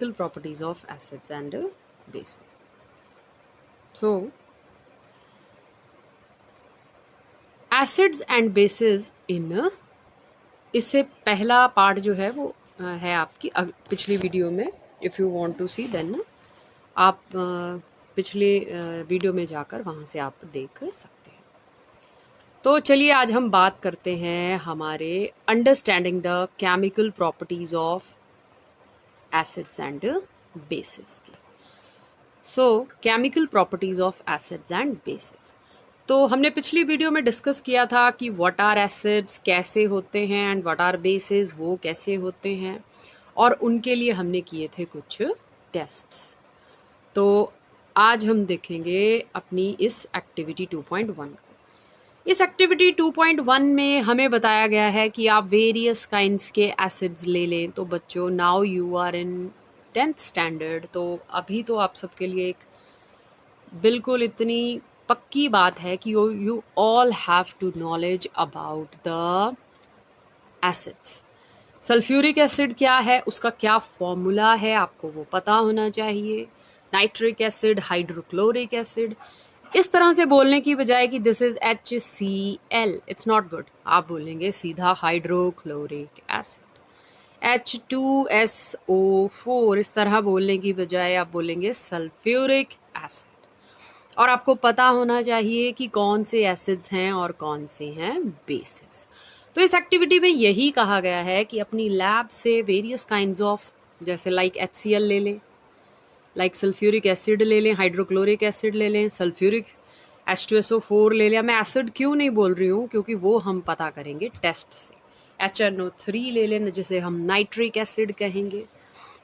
properties of acids and bases. So, acids and bases in इससे पहला part जो है वो है आपकी पिछली वीडियो में. If you want to see then आप पिछले वीडियो में जाकर वहाँ से आप देख सकते हैं. तो चलिए आज हम बात करते हैं हमारे understanding the chemical properties of acids and bases की. So chemical properties of acids and bases. तो हमने पिछली वीडियो में डिस्कस किया था कि व्हाट आर एसिड्स कैसे होते हैं एंड व्हाट आर बेसिस वो कैसे होते हैं, और उनके लिए हमने किए थे कुछ टेस्ट्स. तो आज हम देखेंगे अपनी इस एक्टिविटी 2.1. इस एक्टिविटी 2.1 में हमें बताया गया है कि आप वेरियस काइंड्स के एसिड्स ले लें. तो बच्चों now you are in 10th standard, तो अभी तो आप सबके लिए एक बिल्कुल इतनी पक्की बात है कि you all have to knowledge about the acids. Sulphuric acid क्या है, उसका क्या फॉर्मूला है, आपको वो पता होना चाहिए. Nitric acid, hydrochloric acid. इस तरह से बोलने की बजाय कि this is HCl, it's not good. आप बोलेंगे सीधा हाइड्रोक्लोरिक एसिड. H2SO4 इस तरह बोलने की बजाय आप बोलेंगे सल्फ्यूरिक एसिड. और आपको पता होना चाहिए कि कौन से एसिड्स हैं और कौन से हैं बेसिस. तो इस एक्टिविटी में यही कहा गया है कि अपनी लैब से वेरियस काइंड्स ऑफ, जैसे लाइक HCl ले लें, लाइक सल्फ्यूरिक एसिड ले लें, हाइड्रोक्लोरिक एसिड ले लें, सल्फ्यूरिक H2SO4 ले लें. मैं एसिड क्यों नहीं बोल रही हूँ, क्योंकि वो हम पता करेंगे टेस्ट से. HNO3 ले लें जिसे हम नाइट्रिक एसिड कहेंगे.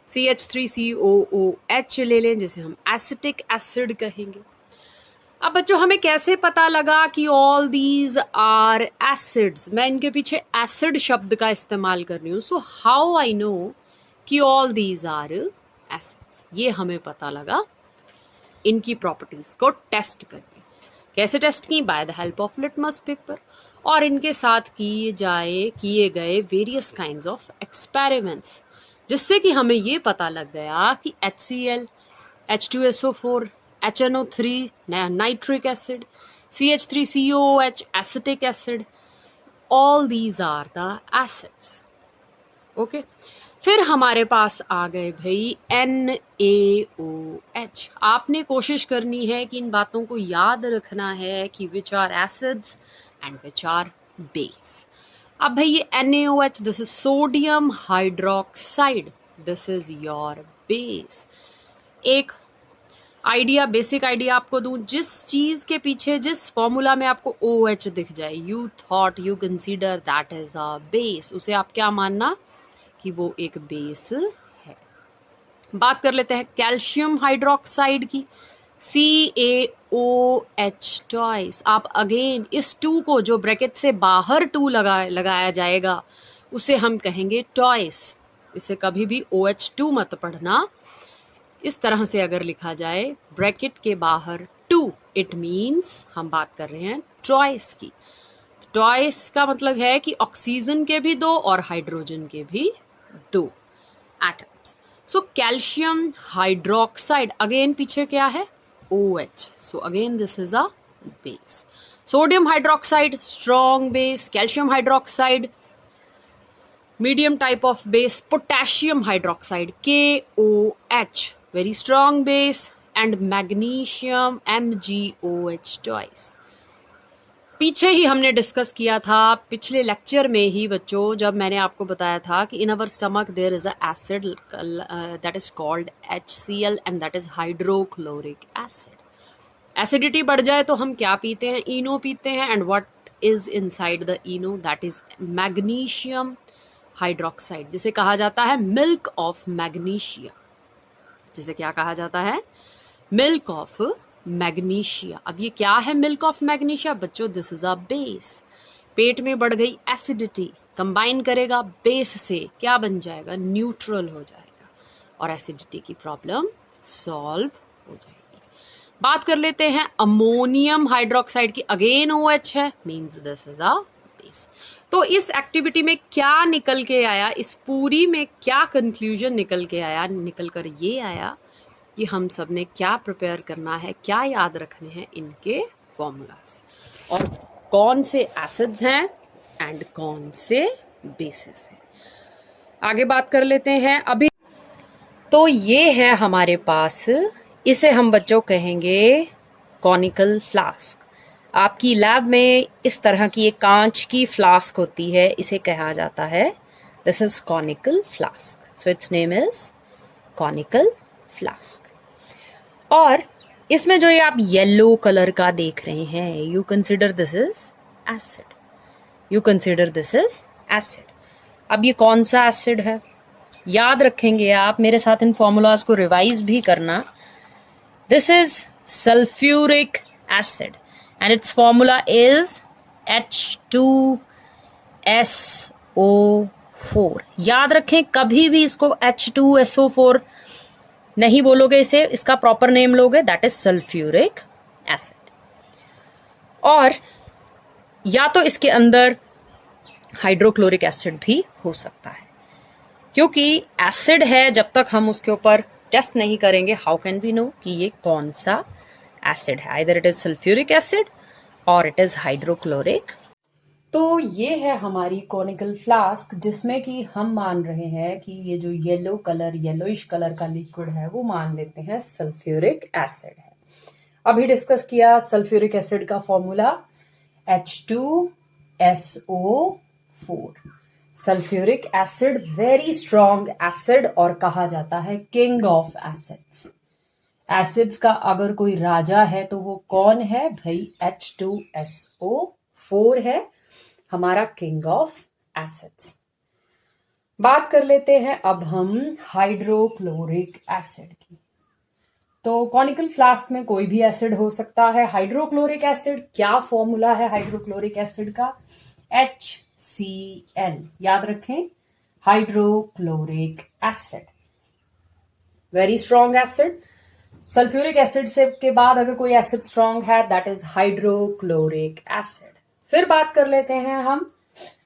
CH3COOH ले लें जिसे हम एसिटिक एसिड कहेंगे. अब बच्चों हमें कैसे पता लगा कि ऑल दीज आर एसिड्स. मैं इनके पीछे एसिड शब्द का इस्तेमाल कर रही हूँ. सो हाउ आई नो कि ऑल दीज आर एसिड्स, ये हमें पता लगा इनकी प्रॉपर्टीज को टेस्ट करके. कैसे टेस्ट की? By the help of litmus paper, और इनके साथ किए गए वेरियस काइंड्स ऑफ एक्सपेरिमेंट्स, जिससे कि हमें ये पता लग गया कि HCl, H2SO4, HNO3 nitric acid, CH3COOH acetic acid, all these are the acids. Okay. फिर हमारे पास आ गए भाई NaOH. आपने कोशिश करनी है कि इन बातों को याद रखना है कि which are acids and which are base. अब भाई ये NaOH, this is sodium hydroxide, this is your base. एक आइडिया, बेसिक आइडिया आपको दूं, जिस चीज के पीछे, जिस फॉर्मूला में आपको OH दिख जाए, you thought, you consider that is a base. उसे आप क्या मानना कि वो एक बेस है. बात कर लेते हैं कैल्शियम हाइड्रोक्साइड की. CaOH twice. आप अगेन इस 2 को, जो ब्रैकेट से बाहर 2 लगाया जाएगा, उसे हम कहेंगे ट्वाइस. इसे कभी भी OH2 मत पढ़ना. इस तरह से अगर लिखा जाए ब्रैकेट के बाहर 2, इट मीन्स हम बात कर रहे हैं ट्वाइस की. ट्वाइस का मतलब है कि ऑक्सीजन के भी 2 और हाइड्रोजन के भी 2 atoms. So calcium hydroxide, again पीछे क्या है? OH. So again this is a base. Sodium hydroxide strong base. Calcium hydroxide medium type of base. Potassium hydroxide KOH very strong base. and magnesium MgOH twice. पीछे ही हमने discuss किया था, पिछले lecture में ही बच्चों, जब मैंने आपको बताया था कि in our stomach there is a acid that is called HCl and that is hydrochloric acid. Acidity बढ़ जाए तो हम क्या पीते हैं? इनो पीते हैं. And what is inside the Eno? That is magnesium hydroxide, जिसे कहा जाता है मिल्क ऑफ मैग्नीशिया. जिसे क्या कहा जाता है? Milk of magnesia. अब ये क्या है मिल्क ऑफ मैग्नीशिया? बच्चों दिस इज अ बेस. पेट में बढ़ गई एसिडिटी, कंबाइन करेगा बेस से, क्या बन जाएगा? न्यूट्रल हो जाएगा, और एसिडिटी की प्रॉब्लम सॉल्व हो जाएगी. बात कर लेते हैं अमोनियम हाइड्रोक्साइड की. अगेन OH है, means this is a base. तो इस एक्टिविटी में क्या निकल के आया, इस पूरी में क्या कंक्लूजन निकल के आया? निकल कर ये आया कि हम सब ने क्या प्रिपेयर करना है, क्या याद रखने हैं इनके फॉर्मूलाज, और कौन से एसिड्स हैं एंड कौन से बेसिस हैं। आगे बात कर लेते हैं अभी। तो ये है हमारे पास, इसे हम बच्चों कहेंगे कॉनिकल फ्लास्क। आपकी लैब में इस तरह की एक कांच की फ्लास्क होती है, इसे कहा जाता है this is conical flask. So it's name is conical flask. और इसमें जो ये आप येलो कलर का देख रहे हैं, you consider this is acid, you consider this is acid. अब ये कौन सा एसिड है याद रखेंगे आप, मेरे साथ इन फॉर्मूलाज को रिवाइज भी करना। This is sulphuric acid and its formula is H2SO4। याद रखें, कभी भी इसको H2SO4 नहीं बोलोगे, इसे इसका प्रॉपर नेम लोगे, दैट इज सल्फ्यूरिक एसिड। और या तो इसके अंदर हाइड्रोक्लोरिक एसिड भी हो सकता है, क्योंकि एसिड है, जब तक हम उसके ऊपर टेस्ट नहीं करेंगे हाउ कैन वी नो कि ये कौन सा एसिड है। Either it is sulphuric acid और इट इज हाइड्रोक्लोरिक। तो ये है हमारी कॉनिकल फ्लास्क, जिसमें कि हम मान रहे हैं कि ये जो येलो कलर, येलोइश कलर का लिक्विड है, वो मान लेते हैं सल्फ्यूरिक एसिड है। अभी डिस्कस किया सल्फ्यूरिक एसिड का formula H2SO4। Sulphuric acid very strong acid और कहा जाता है किंग ऑफ एसिड्स। एसिड्स का अगर कोई राजा है तो वो कौन है भाई? H2SO4 है हमारा किंग ऑफ एसिड्स। बात कर लेते हैं अब हम हाइड्रोक्लोरिक एसिड की। तो कॉनिकल फ्लास्क में कोई भी एसिड हो सकता है। हाइड्रोक्लोरिक एसिड, क्या फॉर्मूला है हाइड्रोक्लोरिक एसिड का? HCl। याद रखें, hydrochloric acid very strong acid. Sulphuric acid से के बाद अगर कोई एसिड स्ट्रॉन्ग है, दैट इज हाइड्रोक्लोरिक एसिड। फिर बात कर लेते हैं हम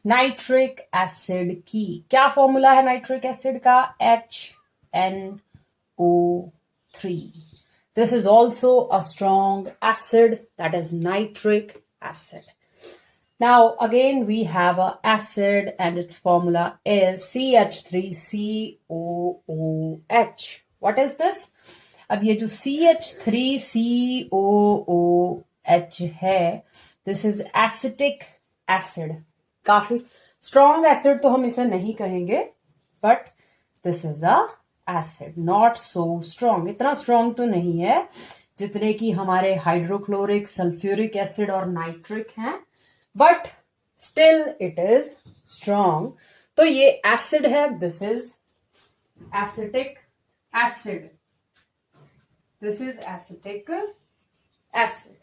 नाइट्रिक एसिड की। क्या फॉर्मूला है नाइट्रिक एसिड का? HNO3। This is also a strong acid, that is nitric acid. Now again we have a acid and its formula is CH3COOH. What is this? अब ये जो CH3COOH है, this is acetic acid. काफी strong acid तो हम इसे नहीं कहेंगे, but this is a acid, not so strong. इतना स्ट्रॉन्ग तो नहीं है जितने की हमारे हाइड्रोक्लोरिक, सल्फ्यूरिक एसिड और नाइट्रिक हैं, but still it is strong. तो ये एसिड है, this is acetic acid, this is acetic acid.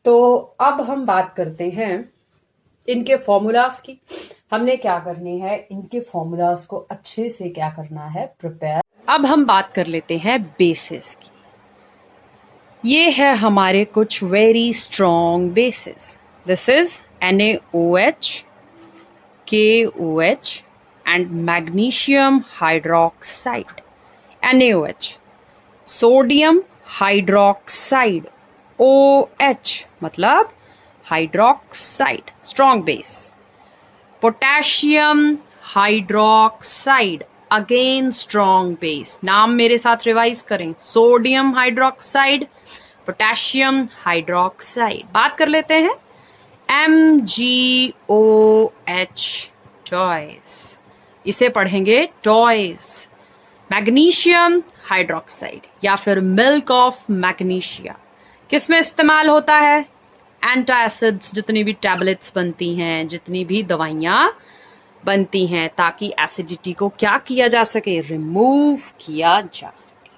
तो अब हम बात करते हैं इनके फॉर्मूलाज की। हमने क्या करने हैं, इनके फॉर्मूलाज को अच्छे से क्या करना है, प्रिपेयर। अब हम बात कर लेते हैं बेसिस की। ये है हमारे कुछ very strong bases. This is NaOH, KOH and magnesium hydroxide। NaOH, sodium hydroxide, OH मतलब hydroxide, strong base. Potassium hydroxide, again strong base. नाम मेरे साथ रिवाइज करें, सोडियम हाइड्रोक्साइड, पोटेशियम हाइड्रोक्साइड। बात कर लेते हैं MgOH, टॉयज, इसे पढ़ेंगे टॉयज। मैग्नीशियम हाइड्रोक्साइड या फिर मिल्क ऑफ मैग्नीशिया किस में इस्तेमाल होता है? एंटासिड्स, जितनी भी टैबलेट्स बनती हैं, जितनी भी दवाइयाँ बनती हैं, ताकि एसिडिटी को क्या किया जा सके, रिमूव किया जा सके।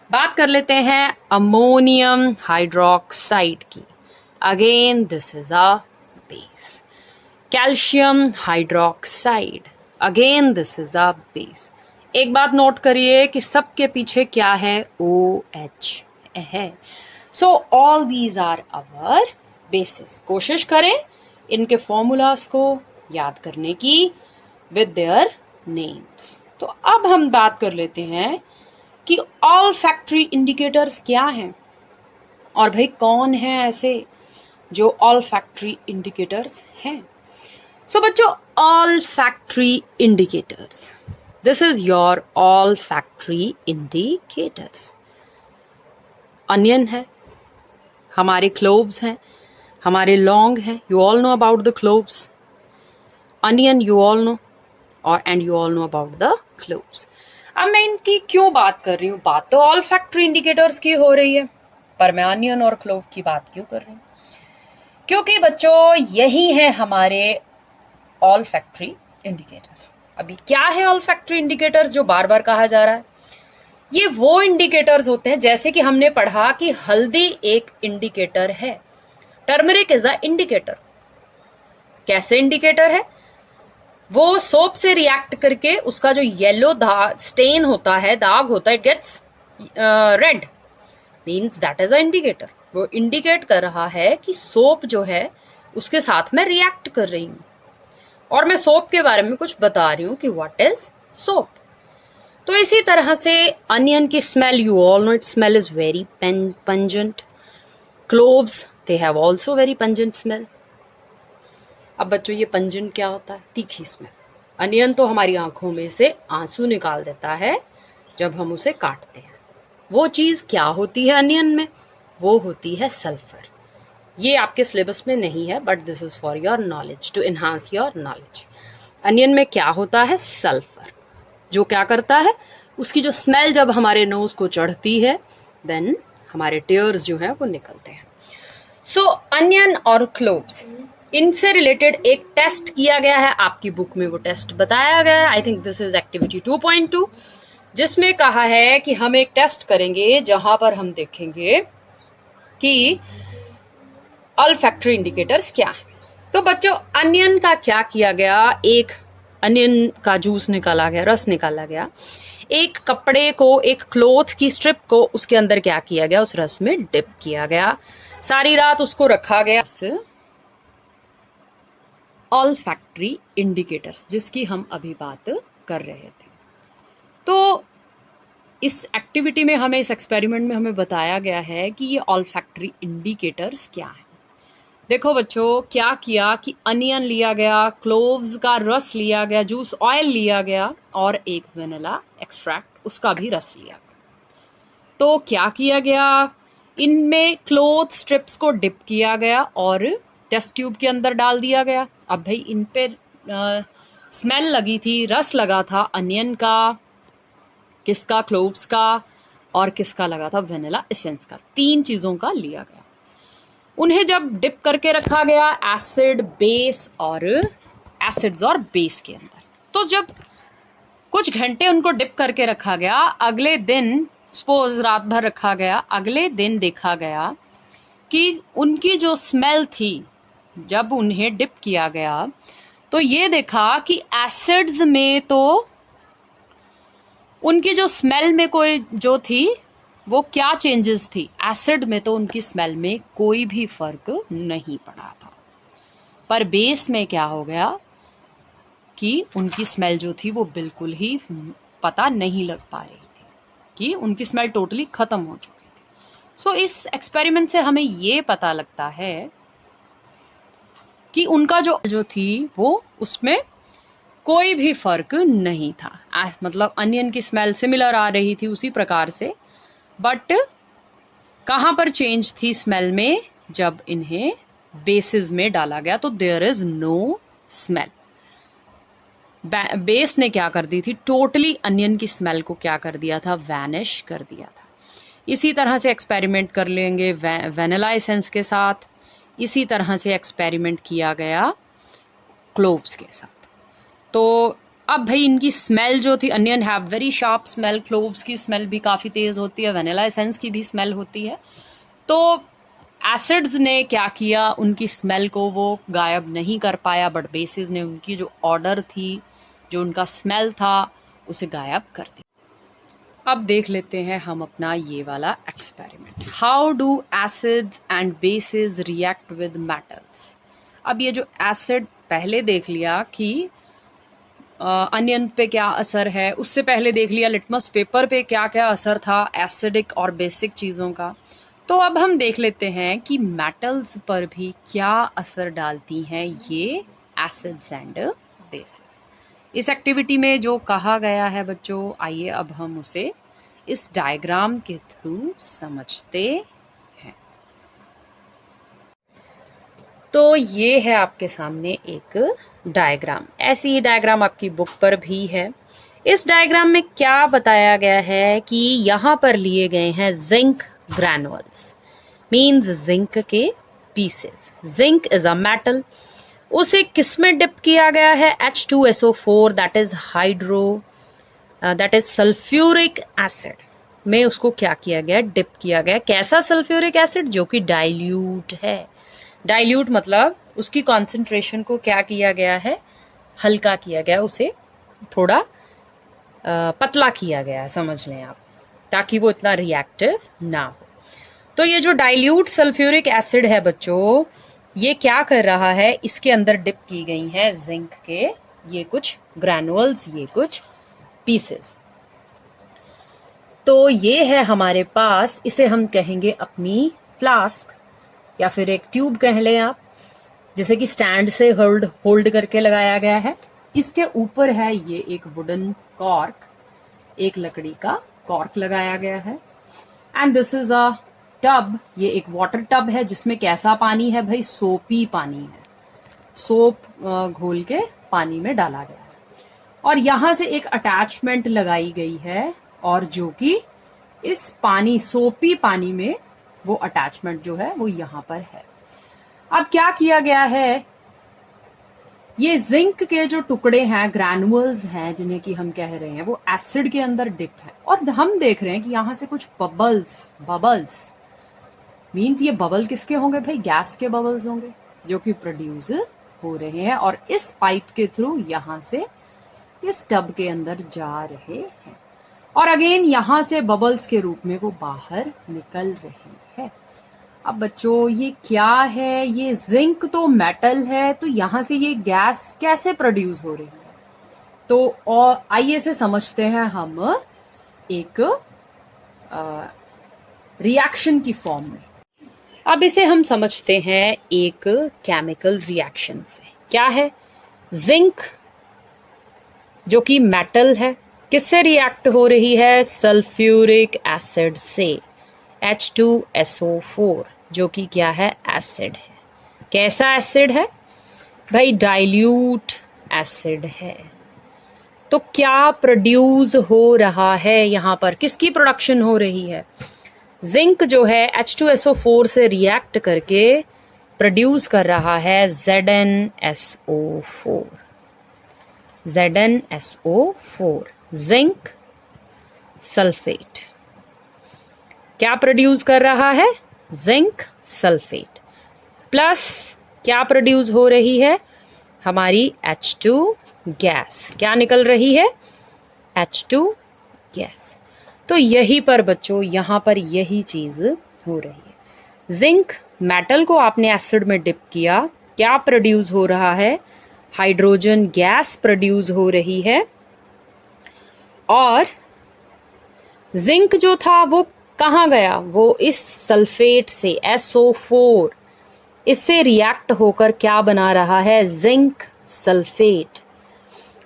बात कर लेते हैं अमोनियम हाइड्रोक्साइड की। Again this is a base. Calcium hydroxide, again this is a base. एक बात नोट करिए कि सबके पीछे क्या है, OH है। So all these are our bases. कोशिश करें इनके फॉर्मूलाज को याद करने की विद देयर नेम्स। तो अब हम बात कर लेते हैं कि ऑल फैक्ट्री इंडिकेटर्स क्या हैं, और भाई कौन है ऐसे जो ऑल फैक्ट्री इंडिकेटर्स हैं। सो बच्चों, olfactory indicators, this is your olfactory indicators. Onion है, हमारे क्लोव्स हैं, हमारे लौंग हैं, you all know about the cloves, onion you all know, और and you all know about the cloves. अब मैं इनकी क्यों बात कर रही हूँ, बात तो ऑल फैक्ट्री इंडिकेटर्स की हो रही है, पर मैं अनियन और क्लोव की बात क्यों कर रही हूँ? क्योंकि बच्चों यही है हमारे ऑल फैक्ट्री इंडिकेटर्स। अभी क्या है ऑल फैक्ट्री इंडिकेटर्स जो बार बार कहा जा रहा है? ये वो इंडिकेटर्स होते हैं, जैसे कि हमने पढ़ा कि हल्दी एक इंडिकेटर है, टर्मरिक इज अ इंडिकेटर। कैसे इंडिकेटर है? वो सोप से रिएक्ट करके उसका जो येलो स्टेन होता है, दाग होता है, it gets red, means that is a indicator. वो इंडिकेट कर रहा है कि सोप जो है उसके साथ मैं रिएक्ट कर रही हूँ, और मैं सोप के बारे में कुछ बता रही हूँ कि व्हाट इज सोप। तो इसी तरह से अनियन की smell, you all no it smell is very pungent. Cloves, they have also very pungent smell. अब बच्चों ये पंजेंट क्या होता है? तीखी स्मेल। अनियन तो हमारी आंखों में से आंसू निकाल देता है जब हम उसे काटते हैं। वो चीज़ क्या होती है अनियन में? वो होती है सल्फर। ये आपके सिलेबस में नहीं है, but this is for your knowledge, to enhance your knowledge. Onion में क्या होता है? सल्फर, जो क्या करता है, उसकी जो स्मेल जब हमारे नोज को चढ़ती है, देन हमारे टीयर्स जो है वो निकलते हैं। सो अनियन और क्लोव्स, इनसे रिलेटेड एक टेस्ट किया गया है, आपकी बुक में वो टेस्ट बताया गया है। I think this is activity 2.2, जिसमें कहा है कि हम एक टेस्ट करेंगे जहां पर हम देखेंगे कि ऑल फैक्ट्री इंडिकेटर्स क्या है। तो बच्चों, अनियन का क्या किया गया, एक अनियन का जूस निकाला गया, रस निकाला गया, एक कपड़े को, एक क्लोथ की स्ट्रिप को उसके अंदर क्या किया गया, उस रस में डिप किया गया, सारी रात उसको रखा गया। ऑल फैक्ट्री इंडिकेटर्स जिसकी हम अभी बात कर रहे थे। तो इस एक्टिविटी में हमें, इस एक्सपेरिमेंट में हमें बताया गया है कि ये ऑल फैक्ट्री इंडिकेटर्स क्या है। देखो बच्चों, क्या किया कि अनियन लिया गया, क्लोव्स का रस लिया गया, जूस ऑयल लिया गया, और एक वेनिला एक्सट्रैक्ट उसका भी रस लिया गया। तो क्या किया गया, इनमें क्लोथ स्ट्रिप्स को डिप किया गया और टेस्ट ट्यूब के अंदर डाल दिया गया। अब भाई इन पे स्मेल लगी थी, रस लगा था अनियन का, किसका, क्लोव्स का, और किसका लगा था, वेनिला एसेंस का। 3 चीज़ों का लिया गया। उन्हें जब डिप करके रखा गया एसिड, बेस और एसिड्स और बेस के अंदर, तो जब कुछ घंटे उनको डिप करके रखा गया, अगले दिन, सपोज रात भर रखा गया, अगले दिन देखा गया कि उनकी जो स्मेल थी, जब उन्हें डिप किया गया तो ये देखा कि एसिड्स में तो उनकी जो स्मेल में कोई जो थी वो क्या चेंजेस थी, एसिड में तो उनकी स्मेल में कोई भी फर्क नहीं पड़ा था। पर बेस में क्या हो गया कि उनकी स्मेल जो थी वो बिल्कुल ही पता नहीं लग पा रही थी, कि उनकी स्मेल टोटली खत्म हो चुकी थी। सो इस एक्सपेरिमेंट से हमें ये पता लगता है कि उनका जो थी वो उसमें कोई भी फर्क नहीं था। मतलब अनियन की स्मेल सिमिलर आ रही थी उसी प्रकार से, बट कहाँ पर चेंज थी स्मेल में, जब इन्हें बेसिस में डाला गया तो there is no smell. Base ने क्या कर दी थी, टोटली अनियन की स्मेल को क्या कर दिया था, वैनिश कर दिया था। इसी तरह से एक्सपेरिमेंट कर लेंगे वेनिला एसेंस के साथ, इसी तरह से एक्सपेरिमेंट किया गया क्लोव्स के साथ। तो अब भाई इनकी स्मेल जो थी, onion have very sharp smell, cloves की स्मेल भी काफ़ी तेज़ होती है, वेनिला एसेंस की भी स्मेल होती है। तो एसिड्स ने क्या किया, उनकी स्मेल को वो गायब नहीं कर पाया, बट बेसिस ने उनकी जो ऑर्डर थी, जो उनका स्मेल था, उसे गायब कर दिया। अब देख लेते हैं हम अपना ये वाला experiment. How do acids and basis react with metals. अब ये जो एसिड पहले देख लिया कि अनियन पे क्या असर है, उससे पहले देख लिया लिटमस पेपर पे क्या क्या असर था एसिडिक और बेसिक चीज़ों का। तो अब हम देख लेते हैं कि मेटल्स पर भी क्या असर डालती हैं ये एसिड्स एंड बेसिस। इस एक्टिविटी में जो कहा गया है बच्चों, आइए अब हम उसे इस डायग्राम के थ्रू समझते हैं। तो ये है आपके सामने एक डायग्राम, ऐसी ही डायग्राम आपकी बुक पर भी है। इस डायग्राम में क्या बताया गया है कि यहाँ पर लिए गए हैं जिंक ग्रैनुअल्स, मींस जिंक के pieces. Zinc is a metal, उसे किस में डिप किया गया है? H2SO4 that is that is sulphuric acid में उसको क्या किया गया? डिप किया गया। कैसा सल्फ्यूरिक एसिड? जो कि डाइल्यूट है। डाइल्यूट मतलब उसकी कॉन्सेंट्रेशन को क्या किया गया है? हल्का किया गया, उसे थोड़ा पतला किया गया है, समझ लें आप, ताकि वो इतना रिएक्टिव ना हो। तो ये जो डाइल्यूट सल्फ्यूरिक एसिड है बच्चों, ये क्या कर रहा है? इसके अंदर डिप की गई है जिंक के ये कुछ ग्रैनुअल्स, ये कुछ पीसेस। तो ये है हमारे पास, इसे हम कहेंगे अपनी फ्लास्क या फिर एक ट्यूब कह लें आप, जिसे कि स्टैंड से होल्ड करके लगाया गया है। इसके ऊपर है ये एक वुडन कॉर्क, एक लकड़ी का कॉर्क लगाया गया है। And this is a tub, ये एक वाटर टब है जिसमें कैसा पानी है भाई? सोपी पानी है, सोप घोल के पानी में डाला गया है। और यहां से एक अटैचमेंट लगाई गई है, और जो कि इस पानी, सोपी पानी में वो अटैचमेंट जो है वो यहां पर है। अब क्या किया गया है? ये जिंक के जो टुकड़े हैं, ग्रैनुअल्स हैं, जिन्हें कि हम कह रहे हैं, वो एसिड के अंदर डिप है। और हम देख रहे हैं कि यहां से कुछ बबल्स मींस ये बबल किसके होंगे भाई? गैस के बबल्स होंगे जो कि प्रोड्यूस हो रहे हैं और इस पाइप के थ्रू यहां से इस टब के अंदर जा रहे हैं। और अगेन यहां से बबल्स के रूप में वो बाहर निकल रहे हैं। अब बच्चों ये क्या है? ये जिंक तो मेटल है, तो यहां से ये गैस कैसे प्रोड्यूस हो रही है? तो और आइए से समझते हैं हम एक रिएक्शन की फॉर्म में। अब इसे हम समझते हैं एक केमिकल रिएक्शन से। क्या है? जिंक जो कि मेटल है, किससे रिएक्ट हो रही है? सल्फ्यूरिक एसिड से, H2SO4 जो कि क्या है? एसिड है। कैसा एसिड है भाई? डाइल्यूट एसिड है। तो क्या प्रोड्यूस हो रहा है यहां पर? किसकी प्रोडक्शन हो रही है? जिंक जो है H2SO4 से रिएक्ट करके प्रोड्यूस कर रहा है ZnSO4। ZnSO4 जिंक सल्फेट क्या प्रोड्यूस कर रहा है? Zinc sulphate. प्लस क्या प्रोड्यूस हो रही है? हमारी H2 गैस। क्या निकल रही है? H2 gas. तो यही पर बच्चों, यहां पर यही चीज हो रही है। जिंक मेटल को आपने एसिड में डिप किया, क्या प्रोड्यूस हो रहा है? हाइड्रोजन गैस प्रोड्यूस हो रही है। और जिंक जो था वो कहाँ गया? वो इस सल्फेट से SO4 इससे रिएक्ट होकर क्या बना रहा है? Zinc sulphate.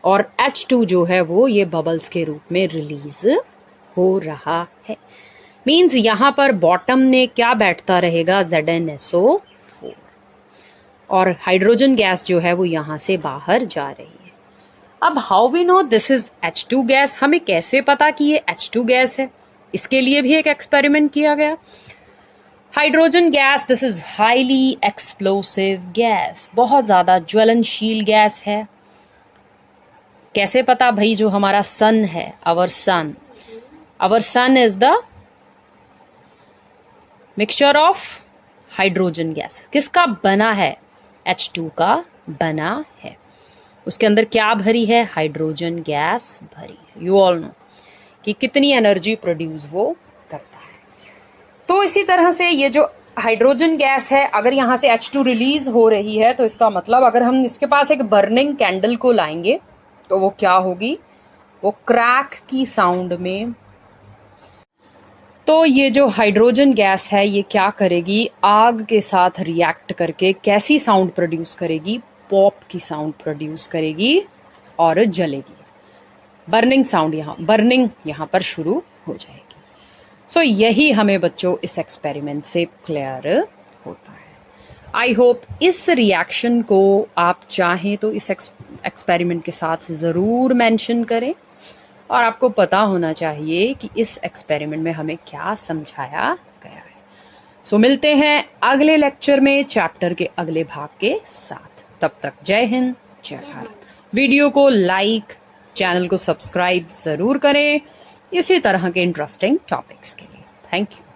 और H2 जो है वो ये बबल्स के रूप में रिलीज हो रहा है। मींस यहां पर बॉटम में क्या बैठता रहेगा? ZnSO4। और हाइड्रोजन गैस जो है वो यहां से बाहर जा रही है। अब how we know this is H2 gas? हमें कैसे पता कि ये H2 गैस है? इसके लिए भी एक एक्सपेरिमेंट किया गया। Hydrogen gas, this is highly explosive gas, बहुत ज्यादा ज्वलनशील गैस है। कैसे पता भाई? जो हमारा सन है, our sun is the mixture of hydrogen gas. किसका बना है? H2 का बना है। उसके अंदर क्या भरी है? हाइड्रोजन गैस भरी है। यू ऑल नो कि कितनी एनर्जी प्रोड्यूस वो करता है। तो इसी तरह से ये जो हाइड्रोजन गैस है, अगर यहाँ से H2 रिलीज हो रही है तो इसका मतलब अगर हम इसके पास एक बर्निंग कैंडल को लाएंगे तो वो क्या होगी, वो क्रैक की साउंड में। तो ये जो हाइड्रोजन गैस है ये क्या करेगी, आग के साथ रिएक्ट करके कैसी साउंड प्रोड्यूस करेगी, पॉप की साउंड प्रोड्यूस करेगी और जलेगी। बर्निंग साउंड बर्निंग यहाँ पर शुरू हो जाएगी। सो यही हमें बच्चों इस एक्सपेरिमेंट से क्लियर होता है। आई होप इस रिएक्शन को आप चाहें तो इस एक्सपेरिमेंट के साथ ज़रूर मेंशन करें, और आपको पता होना चाहिए कि इस एक्सपेरिमेंट में हमें क्या समझाया गया है। सो मिलते हैं अगले लेक्चर में चैप्टर के अगले भाग के साथ। तब तक जय हिंद, जय भारत। वीडियो को लाइक, चैनल को सब्सक्राइब ज़रूर करें इसी तरह के इंटरेस्टिंग टॉपिक्स के लिए। Thank you.